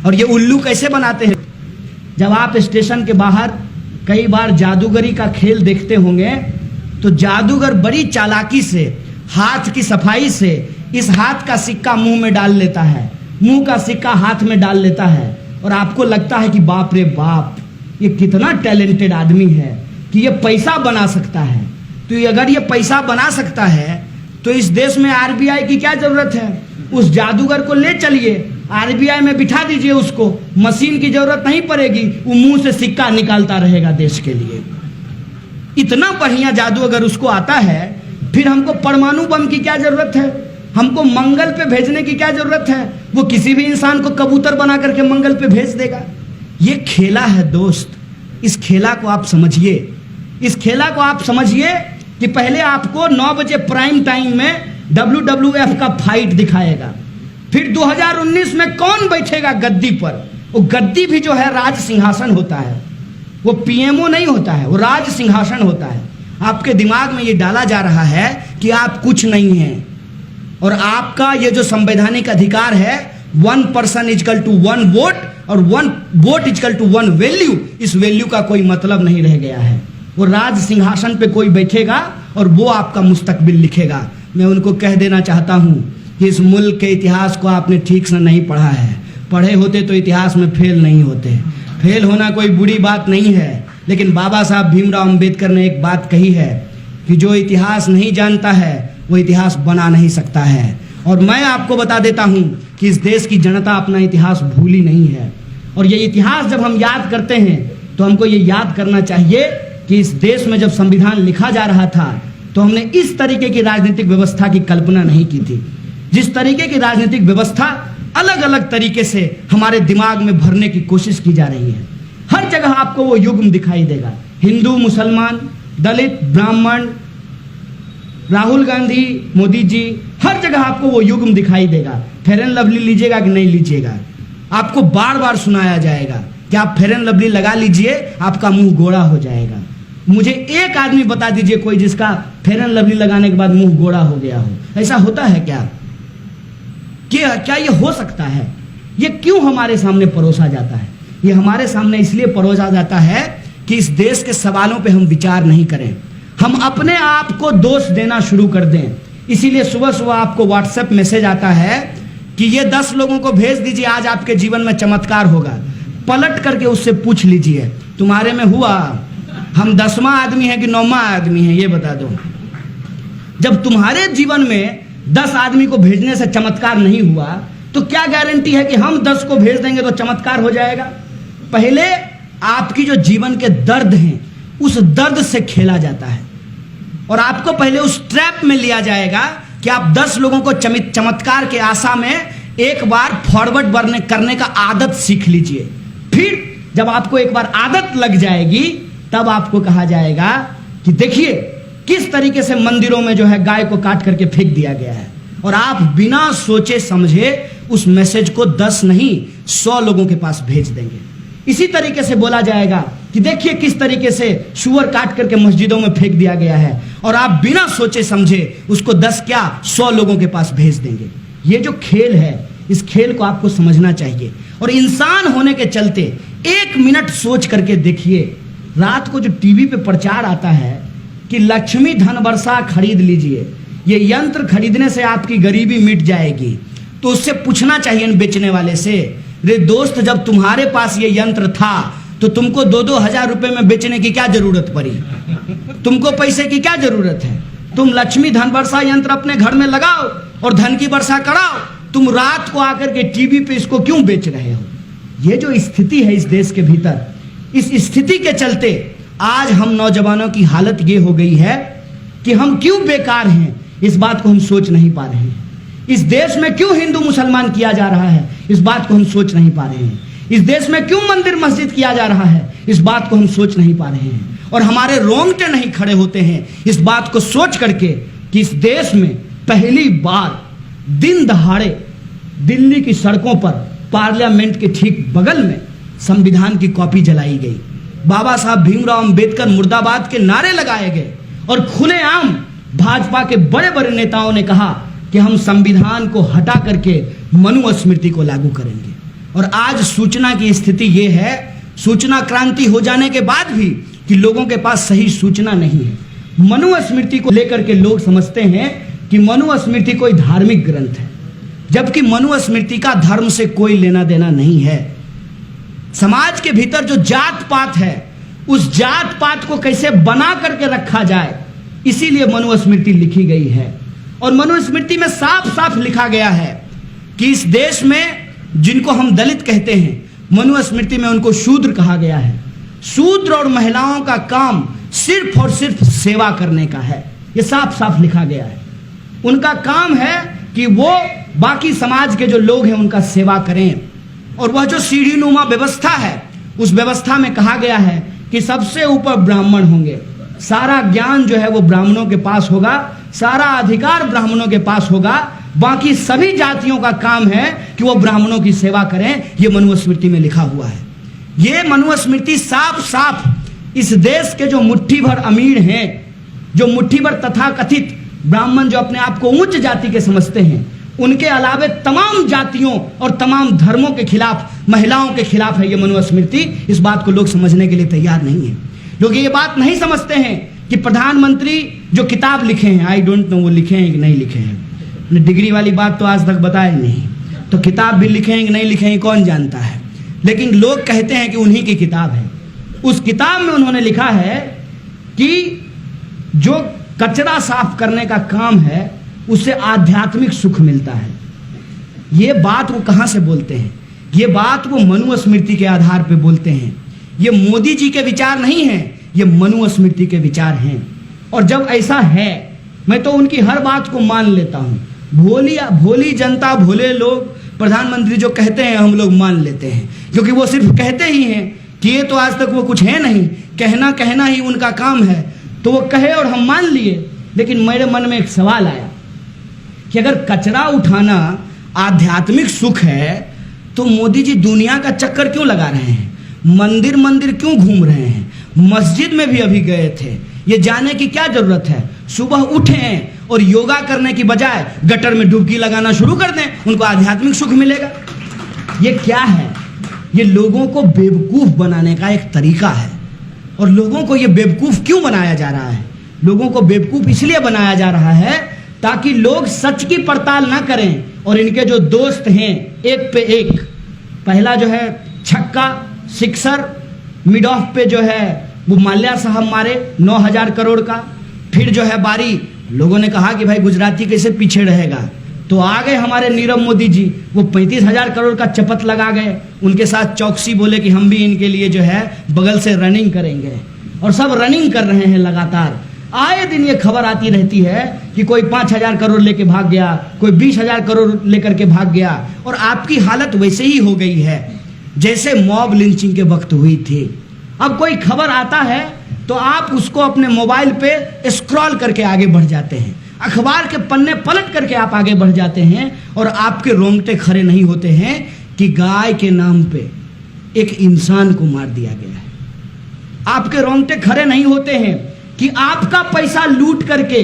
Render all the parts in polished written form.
और ये उल्लू कैसे बनाते हैं? जब आप स्टेशन के बाहर कई बार जादूगरी का खेल देखते होंगे तो जादूगर बड़ी चालाकी से हाथ की सफाई से इस हाथ का सिक्का मुंह में डाल लेता है, मुंह का सिक्का हाथ में डाल लेता है और आपको लगता है कि बाप रे बाप, ये कितना टैलेंटेड आदमी है कि ये पैसा बना सकता है। तो अगर ये पैसा बना सकता है तो इस देश में आरबीआई की क्या जरूरत है? उस जादूगर को ले चलिए, आरबीआई में बिठा दीजिए उसको, मशीन की जरूरत नहीं पड़ेगी, वो मुंह से सिक्का निकालता रहेगा देश के लिए। इतना बढ़िया जादू अगर उसको आता है, फिर हमको परमाणु बम की क्या जरूरत है? हमको मंगल पे भेजने की क्या जरूरत है? वो किसी भी इंसान को कबूतर बना करके मंगल पे भेज देगा। ये खेला है दोस्त, इस खेला को आप समझिए। इस खेला को आप समझिए कि पहले आपको 9 बजे प्राइम टाइम में WWF का फाइट दिखाएगा, फिर 2019 में कौन बैठेगा गद्दी पर? वो गद्दी भी जो है राज सिंहासन होता है, वो पीएमओ नहीं होता है, वो राज सिंहासन होता है। आपके दिमाग में ये डाला जा रहा है कि आप कुछ नहीं हैं और आपका ये जो संवैधानिक अधिकार है 1 पर्सन इजकल टू 1 वोट और 1 वोट इजकल टू 1 वैल्यू, इस वैल्यू का कोई मतलब नहीं रह गया है। वो राज सिंहासन पे कोई बैठेगा और वो आपका मुस्तकबिल लिखेगा। मैं उनको कह देना चाहता हूँ कि इस मुल्क के इतिहास को आपने ठीक से नहीं पढ़ा है। पढ़े होते तो इतिहास में फेल नहीं होते। फेल होना कोई बुरी बात नहीं है, लेकिन बाबा साहब भीमराव अंबेडकर ने एक बात कही है कि जो इतिहास नहीं जानता है वो इतिहास बना नहीं सकता है। और मैं आपको बता देता हूँ कि इस देश की जनता अपना इतिहास भूली नहीं है। और ये इतिहास जब हम याद करते हैं तो हमको ये याद करना चाहिए कि इस देश में जब संविधान लिखा जा रहा था तो हमने इस तरीके की राजनीतिक व्यवस्था की कल्पना नहीं की थी। जिस तरीके की राजनीतिक व्यवस्था अलग अलग तरीके से हमारे दिमाग में भरने की कोशिश की जा रही है, हर जगह आपको वो युग्म दिखाई देगा। हिंदू, मुसलमान, दलित, ब्राह्मण, राहुल गांधी, मोदी जी, हर जगह आपको वो युग्म दिखाई देगा। फेयर एंड लवली लीजिएगा कि नहीं लीजिएगा, आपको बार बार सुनाया जाएगा कि आप फेयर एंड लवली लगा लीजिए, आपका मुंह गोरा हो जाएगा। मुझे एक आदमी बता दीजिए कोई जिसका फेयर एंड लवली लगाने के बाद मुंह गोरा हो गया हो। ऐसा होता है क्या? क्या ये हो सकता है? ये क्यों हमारे सामने परोसा जाता है? ये हमारे सामने इसलिए परोसा जाता है कि इस देश के सवालों पे हम विचार नहीं करें, हम अपने आप को दोष देना शुरू कर दें। इसीलिए सुबह सुबह आपको व्हाट्सएप मैसेज आता है कि ये 10 लोगों को भेज दीजिए, आज आपके जीवन में चमत्कार होगा। पलट करके उससे पूछ लीजिए तुम्हारे में हुआ? हम 10वां आदमी है कि 9वां आदमी है, ये बता दो। जब तुम्हारे जीवन में 10 आदमी को भेजने से चमत्कार नहीं हुआ तो क्या गारंटी है कि हम 10 को भेज देंगे तो चमत्कार हो जाएगा? पहले आपकी जो जीवन के दर्द हैं उस दर्द से खेला जाता है और आपको पहले उस ट्रैप में लिया जाएगा कि आप 10 लोगों को चमत्कार के आशा में एक बार फॉरवर्ड करने का आदत सीख लीजिए। फिर जब आपको एक बार आदत लग जाएगी तब आपको कहा जाएगा कि देखिए किस तरीके से मंदिरों में जो है गाय को काट करके फेंक दिया गया है, और आप बिना सोचे समझे उस मैसेज को 10 नहीं 100 लोगों के पास भेज देंगे। इसी तरीके से बोला जाएगा कि देखिए किस तरीके से सुअर काट करके मस्जिदों में फेंक दिया गया है, और आप बिना सोचे समझे उसको 10 क्या 100 लोगों के पास भेज देंगे। ये जो खेल है, इस खेल को आपको समझना चाहिए। और इंसान होने के चलते 1 मिनट सोच करके देखिए, रात को जो टीवी पे प्रचार आता है कि लक्ष्मी धन वर्षा खरीद लीजिए, ये यंत्र खरीदने से आपकी गरीबी मिट जाएगी, तो उससे पूछना चाहिए बेचने वाले से, रे दोस्त जब तुम्हारे पास ये यंत्र था तो तुमको 2-2 हजार रुपए में बेचने की क्या जरूरत पड़ी? तुमको पैसे की क्या जरूरत है? तुम लक्ष्मी धन वर्षा यंत्र अपने घर में लगाओ और धन की वर्षा कराओ। तुम रात को आकर के टीवी पे इसको क्यों बेच रहे हो? ये जो स्थिति है इस देश के भीतर, इस स्थिति के चलते आज हम नौजवानों की हालत ये हो गई है कि हम क्यों बेकार हैं, इस बात को हम सोच नहीं पा रहे हैं। इस देश में क्यों हिंदू मुसलमान किया जा रहा है, इस बात को हम सोच नहीं पा रहे हैं। इस देश में क्यों मंदिर मस्जिद किया जा रहा है, इस बात को हम सोच नहीं पा रहे हैं। और हमारे रोंगटे नहीं खड़े होते हैं इस बात को सोच करके कि इस देश में पहली बार दिन दहाड़े दिल्ली की सड़कों पर पार्लियामेंट के ठीक बगल में संविधान की कॉपी जलाई गई, बाबा साहब भीमराव अंबेडकर मुर्दाबाद के नारे लगाए गए, और खुलेआम भाजपा के बड़े बड़े नेताओं ने कहा कि हम संविधान को हटा करके मनुस्मृति को लागू करेंगे। और आज सूचना की स्थिति ये है, सूचना क्रांति हो जाने के बाद भी, कि लोगों के पास सही सूचना नहीं है। मनुस्मृति को लेकर के लोग समझते हैं कि मनुस्मृति कोई धार्मिक ग्रंथ है, जबकि मनुस्मृति का धर्म से कोई लेना देना नहीं है। समाज के भीतर जो जात पात है, उस जात पात को कैसे बना करके रखा जाए, इसीलिए मनुस्मृति लिखी गई है। और मनुस्मृति में साफ साफ लिखा गया है कि इस देश में जिनको हम दलित कहते हैं, मनुस्मृति में उनको शूद्र कहा गया है। शूद्र और महिलाओं का काम सिर्फ और सिर्फ सेवा करने का है, ये साफ साफ लिखा गया है। उनका काम है कि वो बाकी समाज के जो लोग हैं उनका सेवा करें। और वह जो सीढ़ी नुमा व्यवस्था है, उस व्यवस्था में कहा गया है कि सबसे ऊपर ब्राह्मण होंगे, सारा ज्ञान जो है वो ब्राह्मणों के पास होगा, सारा अधिकार ब्राह्मणों के पास होगा, बाकी सभी जातियों का काम है कि वो ब्राह्मणों की सेवा करें। ये मनुस्मृति में लिखा हुआ है। ये मनुस्मृति साफ साफ इस देश के जो मुट्ठी भर अमीर हैं, जो मुट्ठी भर तथाकथित ब्राह्मण जो अपने आप को उच्च जाति के समझते हैं, उनके अलावे तमाम जातियों और तमाम धर्मों के खिलाफ, महिलाओं के खिलाफ है ये मनुस्मृति। इस बात को लोग समझने के लिए तैयार नहीं है। लोग ये बात नहीं समझते हैं कि प्रधानमंत्री जो किताब लिखे हैं, आई डोंट नो वो लिखे हैं कि नहीं लिखे हैं, डिग्री वाली बात तो आज तक बताए नहीं, तो किताब भी लिखे हैं कि नहीं लिखे हैं कौन जानता है। लेकिन लोग कहते हैं कि उन्हीं की किताब है। उस किताब में उन्होंने लिखा है कि जो कचरा साफ करने का काम है, उससे आध्यात्मिक सुख मिलता है। ये बात वो कहाँ से बोलते हैं? ये बात वो मनुस्मृति के आधार पे बोलते हैं। ये मोदी जी के विचार नहीं हैं, ये मनुस्मृति के विचार हैं। और जब ऐसा है, मैं तो उनकी हर बात को मान लेता हूँ। भोली जनता, भोले लोग, प्रधानमंत्री जो कहते हैं हम लोग मान लेते हैं, क्योंकि वो सिर्फ कहते ही हैं कि ये तो आज तक वो कुछ है नहीं, कहना ही उनका काम है, तो वो कहे और हम मान लिए। लेकिन मेरे मन में एक सवाल आया कि अगर कचरा उठाना आध्यात्मिक सुख है, तो मोदी जी दुनिया का चक्कर क्यों लगा रहे हैं? मंदिर मंदिर क्यों घूम रहे हैं? मस्जिद में भी अभी गए थे। ये जाने की क्या जरूरत है? सुबह उठें और योगा करने की बजाय गटर में डुबकी लगाना शुरू कर दें, उनको आध्यात्मिक सुख मिलेगा। ये क्या है? ये लोगों को बेवकूफ बनाने का एक तरीका है। और लोगों को ये बेवकूफ क्यों बनाया जा रहा है? लोगों को बेवकूफ इसलिए बनाया जा रहा है ताकि लोग सच की पड़ताल ना करें। और इनके जो दोस्त हैं, एक पे एक, पहला जो है छक्का सिक्सर, मिड ऑफ पे जो है वो माल्या साहब मारे 9,000 करोड़ का। फिर जो है बारी, लोगों ने कहा कि भाई गुजराती कैसे पीछे रहेगा, तो आ गए हमारे नीरव मोदी जी, वो 35,000 करोड़ का चपत लगा गए। उनके साथ चौकसी बोले कि हम भी इनके लिए जो है बगल से रनिंग करेंगे। और सब रनिंग कर रहे हैं लगातार। आए दिन ये खबर आती रहती है कि कोई 5,000 करोड़ लेके भाग गया, कोई 20,000 करोड़ लेकर के भाग गया। और आपकी हालत वैसे ही हो गई है जैसे मॉब लिंचिंग के वक्त हुई थी। अब कोई खबर आता है तो आप उसको अपने मोबाइल पे स्क्रॉल करके आगे बढ़ जाते हैं, अखबार के पन्ने पलट करके आप आगे बढ़ जाते हैं, और आपके रोंगटे खड़े नहीं होते हैं कि गाय के नाम पे एक इंसान को मार दिया गया है। आपके रोंगटे खड़े नहीं होते हैं कि आपका पैसा लूट करके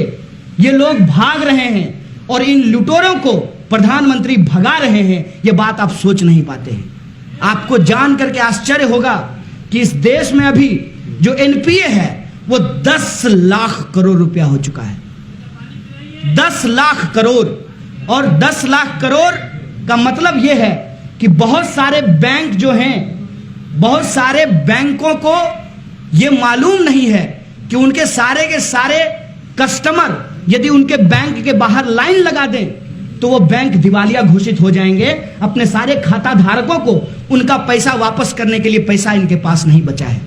ये लोग भाग रहे हैं और इन लुटेरों को प्रधानमंत्री भगा रहे हैं। ये बात आप सोच नहीं पाते हैं। आपको जान करके आश्चर्य होगा कि इस देश में अभी जो एनपीए है वो 10 लाख करोड़ रुपया हो चुका है। 10 लाख करोड़। और 10 लाख करोड़ का मतलब यह है कि बहुत सारे बैंक जो हैं, बहुत सारे बैंकों को यह मालूम नहीं है कि उनके सारे के सारे कस्टमर यदि उनके बैंक के बाहर लाइन लगा दें तो वो बैंक दिवालिया घोषित हो जाएंगे। अपने सारे खाता धारकों को उनका पैसा वापस करने के लिए पैसा इनके पास नहीं बचा है।